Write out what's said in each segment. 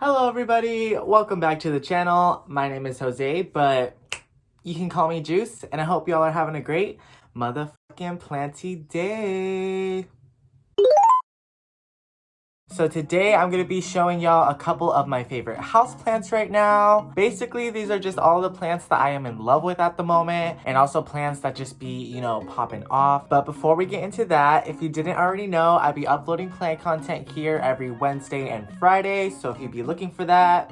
Hello everybody, welcome back to the channel. My name is Jose, but you can call me Juice, and I hope y'all are having a great motherfucking planty day. So today I'm going to be showing y'all a couple of my favorite houseplants right now. Basically, these are just all the plants that I am in love with at the moment, and also plants that just be, popping off. But before we get into that, if you didn't already know, I'd be uploading plant content here every Wednesday and Friday. So if you'd be looking for that,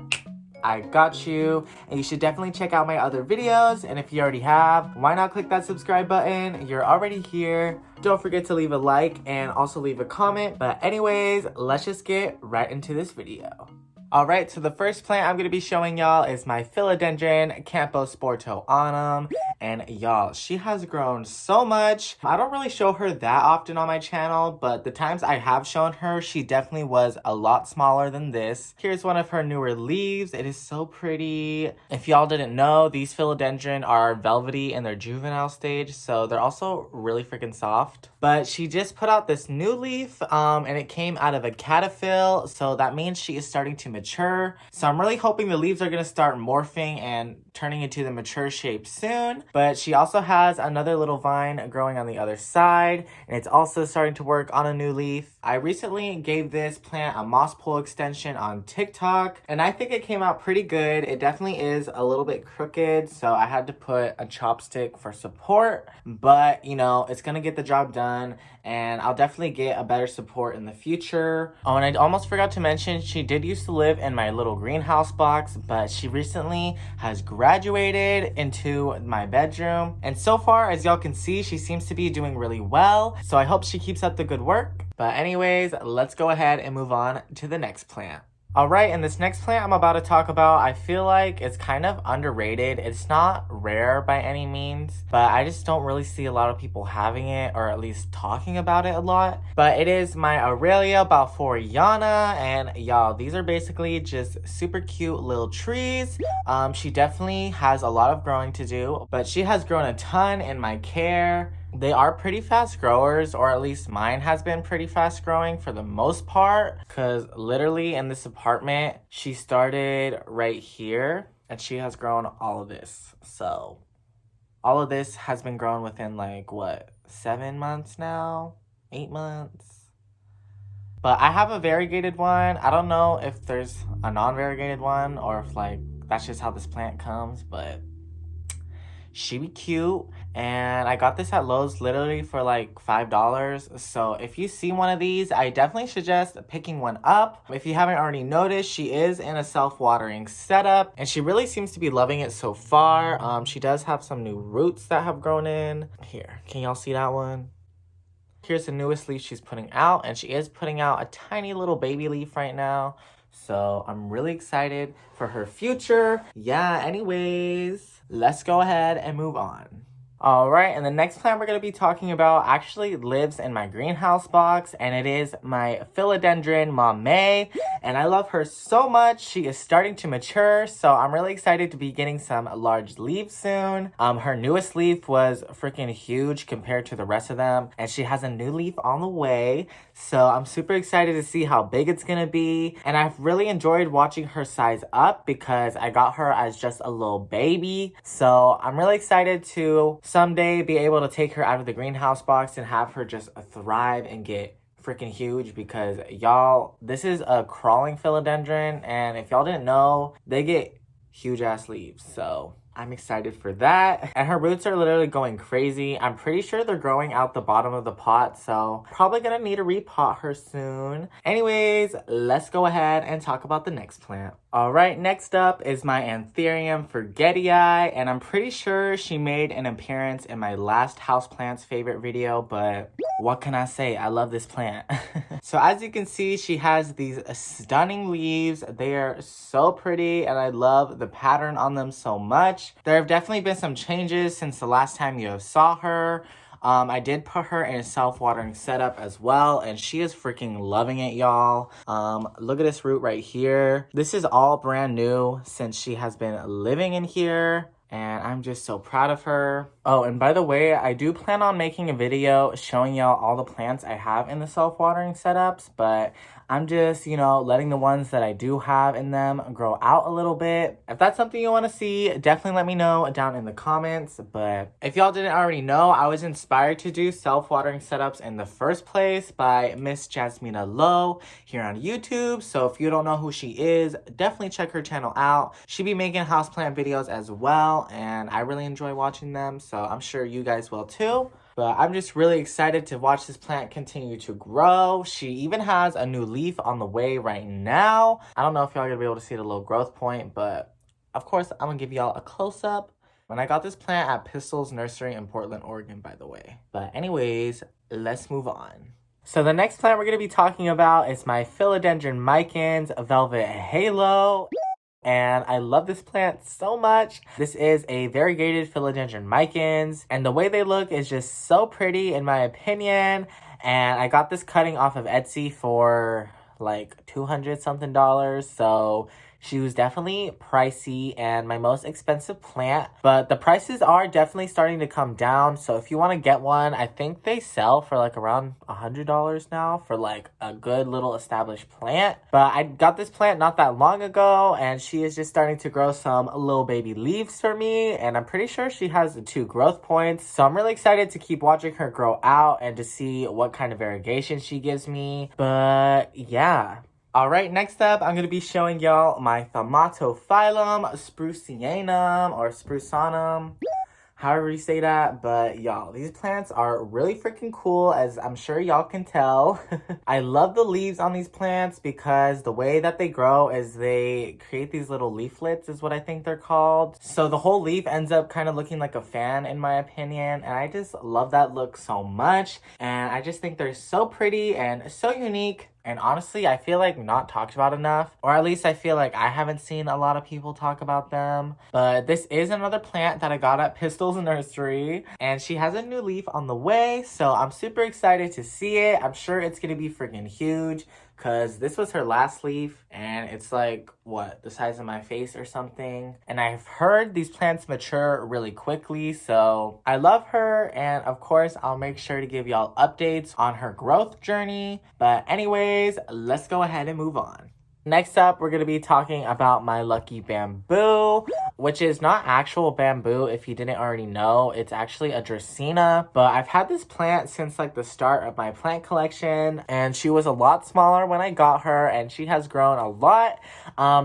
I got you. And you should definitely check out my other videos. And if you already have, why not click that subscribe button? You're already here. Don't forget to leave a like and also leave a comment. But anyways, let's just get right into this video. Alright, so the first plant I'm going to be showing y'all is my philodendron camposportoanum. And y'all, she has grown so much. I don't really show her that often on my channel, but the times I have shown her, she definitely was a lot smaller than this. Here's one of her newer leaves. It is so pretty. If y'all didn't know, these philodendron are velvety in their juvenile stage, so they're also really freaking soft. But she just put out this new leaf, and it came out of a cataphyll, so that means she is starting to mature. So I'm really hoping the leaves are going to start morphing and turning into the mature shape soon. But she also has another little vine growing on the other side, and it's also starting to work on a new leaf. I recently gave this plant a moss pole extension on TikTok, and I think it came out pretty good. It definitely is a little bit crooked, so I had to put a chopstick for support, but it's gonna get the job done, and I'll definitely get a better support in the future. Oh, and I almost forgot to mention, she did used to live in my little greenhouse box, but she recently has graduated into my bedroom. And so far, as y'all can see, she seems to be doing really well. So I hope she keeps up the good work. But anyways, let's go ahead and move on to the next plant. Alright, and this next plant I'm about to talk about, I feel like it's kind of underrated. It's not rare by any means, but I just don't really see a lot of people having it, or at least talking about it a lot. But it is my aralia balfouriana, and y'all, these are basically just super cute little trees. She definitely has a lot of growing to do, but she has grown a ton in my care. They are pretty fast growers, or at least mine has been pretty fast growing for the most part, because literally in this apartment, she started right here and she has grown all of this. So all of this has been grown within 7 months now, 8 months. But I have a variegated one. I don't know if there's a non-variegated one or if that's just how this plant comes, but she be cute. And I got this at Lowe's literally for $5. So if you see one of these, I definitely suggest picking one up. If you haven't already noticed, she is in a self-watering setup, and she really seems to be loving it so far. She does have some new roots that have grown in. Here, can y'all see that one? Here's the newest leaf she's putting out, and she is putting out a tiny little baby leaf right now. So I'm really excited for her future. Yeah, anyways, let's go ahead and move on. Alright, and the next plant we're going to be talking about actually lives in my greenhouse box, and it is my philodendron mamei, and I love her so much. She is starting to mature, so I'm really excited to be getting some large leaves soon. Her newest leaf was freaking huge compared to the rest of them, and she has a new leaf on the way, so I'm super excited to see how big it's going to be. And I've really enjoyed watching her size up because I got her as just a little baby, so I'm really excited to someday be able to take her out of the greenhouse box and have her just thrive and get freaking huge, because y'all, this is a crawling philodendron, and if y'all didn't know, they get huge ass leaves. So I'm excited for that. And her roots are literally going crazy. I'm pretty sure they're growing out the bottom of the pot, so probably gonna need to repot her soon. Anyways, let's go ahead and talk about the next plant. Alright, next up is my anthurium forgetii, and I'm pretty sure she made an appearance in my last houseplants favorite video, but what can I say? I love this plant. So as you can see, she has these stunning leaves. They are so pretty, and I love the pattern on them so much. There have definitely been some changes since the last time you have saw her. I did put her in a self-watering setup as well, and she is freaking loving it, y'all. Look at this root right here. This is all brand new since she has been living in here, and I'm just so proud of her. Oh, and by the way, I do plan on making a video showing y'all all the plants I have in the self-watering setups, but I'm just, letting the ones that I do have in them grow out a little bit. If that's something you want to see, definitely let me know down in the comments. But if y'all didn't already know, I was inspired to do self-watering setups in the first place by Miss Jasmina Lowe here on YouTube. So if you don't know who she is, definitely check her channel out. She be making houseplant videos as well, and I really enjoy watching them, so I'm sure you guys will too. But I'm just really excited to watch this plant continue to grow. She even has a new leaf on the way right now. I don't know if y'all are gonna be able to see the little growth point, but of course I'm gonna give y'all a close-up. When I got this plant at Pistol's Nursery in Portland, Oregon, by the way. But anyways, let's move on. So the next plant we're gonna be talking about is my philodendron micans velvet halo. And I love this plant so much. This is a variegated philodendron micans, and the way they look is just so pretty in my opinion. And I got this cutting off of Etsy for like $200 something, so she was definitely pricey and my most expensive plant, but the prices are definitely starting to come down. So if you want to get one, I think they sell for like around $100 now for like a good little established plant. But I got this plant not that long ago, and she is just starting to grow some little baby leaves for me, and I'm pretty sure she has 2 growth points. So I'm really excited to keep watching her grow out and to see what kind of variegation she gives me. But yeah. Alright, next up, I'm going to be showing y'all my thaumatophyllum, spruceanum, or spruceanum, however you say that. But y'all, these plants are really freaking cool, as I'm sure y'all can tell. I love the leaves on these plants because the way that they grow is they create these little leaflets, is what I think they're called. So the whole leaf ends up kind of looking like a fan, in my opinion, and I just love that look so much. And I just think they're so pretty and so unique. And honestly, I feel like not talked about enough, or at least I feel like I haven't seen a lot of people talk about them. But this is another plant that I got at Pistol's Nursery, and she has a new leaf on the way, so I'm super excited to see it. I'm sure it's gonna be freaking huge, because this was her last leaf, and it's like, what, the size of my face or something. And I've heard these plants mature really quickly, so I love her, and of course, I'll make sure to give y'all updates on her growth journey. But anyways, let's go ahead and move on. Next up, we're going to be talking about my lucky bamboo, which is not actual bamboo if you didn't already know. It's actually a dracaena, but I've had this plant since like the start of my plant collection, and she was a lot smaller when I got her, and she has grown a lot.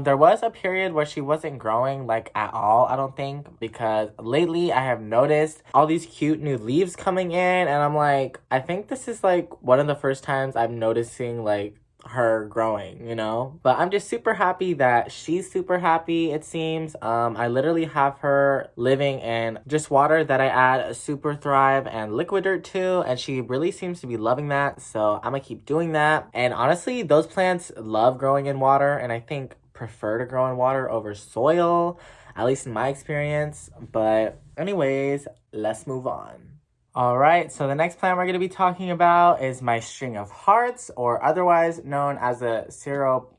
There was a period where she wasn't growing like at all, I don't think, because lately I have noticed all these cute new leaves coming in, and I'm like, I think this is like one of the first times I'm noticing like her growing, but I'm just super happy that she's super happy, it seems. I literally have her living in just water that I add Super Thrive and Liquid Dirt to, and she really seems to be loving that, so I'm gonna keep doing that. And honestly, those plants love growing in water, and I think prefer to grow in water over soil, at least in my experience. But anyways, let's move on. Alright, so the next plant we're going to be talking about is my string of hearts, or otherwise known as a ceropegia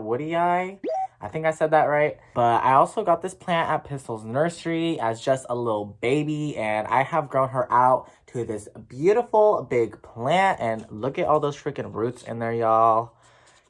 woodii. I think I said that right. But I also got this plant at Pistol's Nursery as just a little baby, and I have grown her out to this beautiful big plant, and look at all those freaking roots in there, y'all.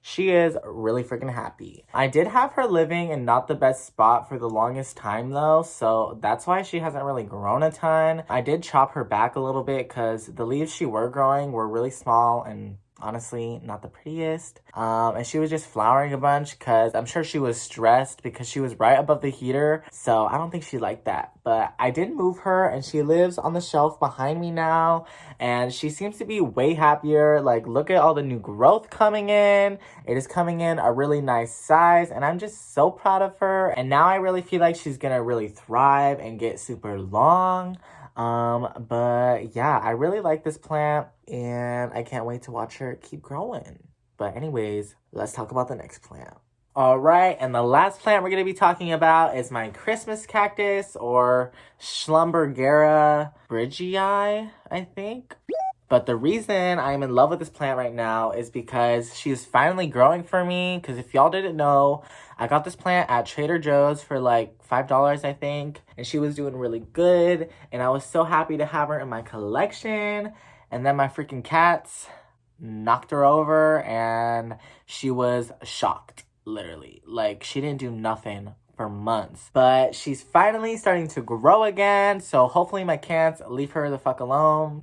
She is really freaking happy. I did have her living in not the best spot for the longest time though, so that's why she hasn't really grown a ton. I did chop her back a little bit because the leaves she were growing were really small and honestly not the prettiest. And she was just flowering a bunch because I'm sure she was stressed because she was right above the heater, so I don't think she liked that. But I did move her, and she lives on the shelf behind me now, and she seems to be way happier. Like, look at all the new growth coming in. It is coming in a really nice size, and I'm just so proud of her. And now I really feel like she's gonna really thrive and get super long. But yeah, I really like this plant, and I can't wait to watch her keep growing. But anyways, let's talk about the next plant. Alright, and the last plant we're going to be talking about is my Christmas cactus, or schlumbergera bridgesii, I think. But the reason I'm in love with this plant right now is because she's finally growing for me. Because if y'all didn't know, I got this plant at Trader Joe's for like $5, I think. And she was doing really good. And I was so happy to have her in my collection. And then my freaking cats knocked her over and she was shocked, literally. Like, she didn't do nothing for months, but she's finally starting to grow again, so hopefully my cats leave her the fuck alone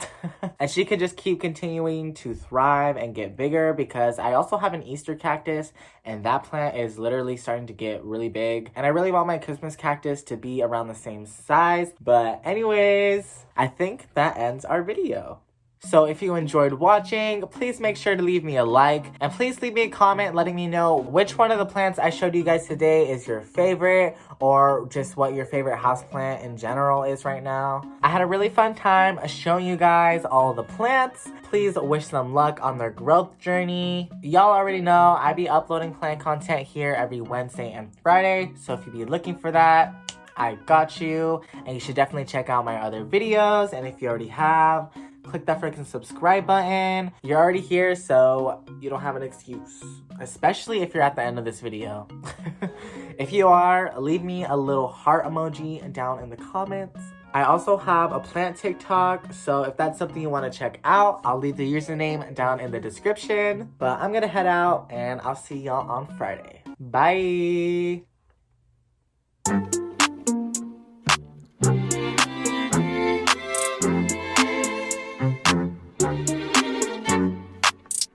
and she can just keep continuing to thrive and get bigger, because I also have an Easter cactus and that plant is literally starting to get really big, and I really want my Christmas cactus to be around the same size. But anyways, I think that ends our video. So if you enjoyed watching, please make sure to leave me a like, and please leave me a comment letting me know which one of the plants I showed you guys today is your favorite, or just what your favorite houseplant in general is right now. I had a really fun time showing you guys all the plants. Please wish them luck on their growth journey. Y'all already know I be uploading plant content here every Wednesday and Friday, so if you be looking for that, I got you. And you should definitely check out my other videos, and if you already have, click that freaking subscribe button. You're already here, so you don't have an excuse. Especially if you're at the end of this video. If you are, leave me a little heart emoji down in the comments. I also have a plant TikTok, so if that's something you want to check out, I'll leave the username down in the description. But I'm gonna head out, and I'll see y'all on Friday. Bye!